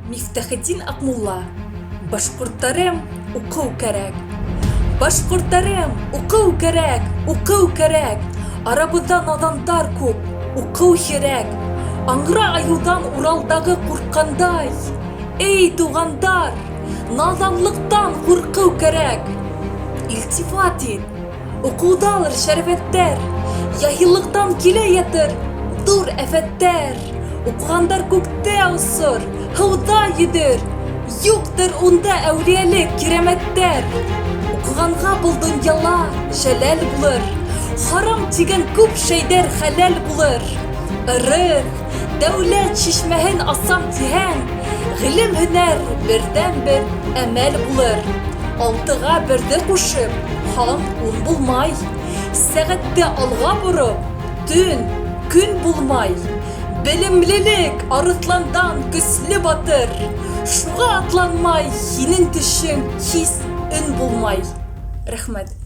Мифтахетдин Акмулла. Башкортларым, укуу керек. Башкортларым, укуу керек, укуу керек. Арабызда надандар күп, укуу керек. Аңгыра аюудан Уралдагы курккандай. Эй тугандар, наданлыктан куркуу керек. Илтифат ет, укуудалыр шәрбәттәр. Яһиллыктан килә ятыр дур афәттәр. Укыгандар күктә усыр, һыуда йөҙөр. Юктыр унда әүлиәлек, кирамәттәр. Укыганга был донъяла шәләл булыр. Харам тигән күп шәйдәр хәләл булыр. Ырык, дәүләт шишмәһен асам тиһәң, ғилем һөнәр берҙән-бер әмәл булыр. Алтыға берҙе ҡушып, хан ун булмай. Сәғәтте алға бороп, төн, көн булмай. Белемлелек арыҫландан көслө батыр. Шуға атланмай, һинең төшөң һис өн булмай. Рәхмәт.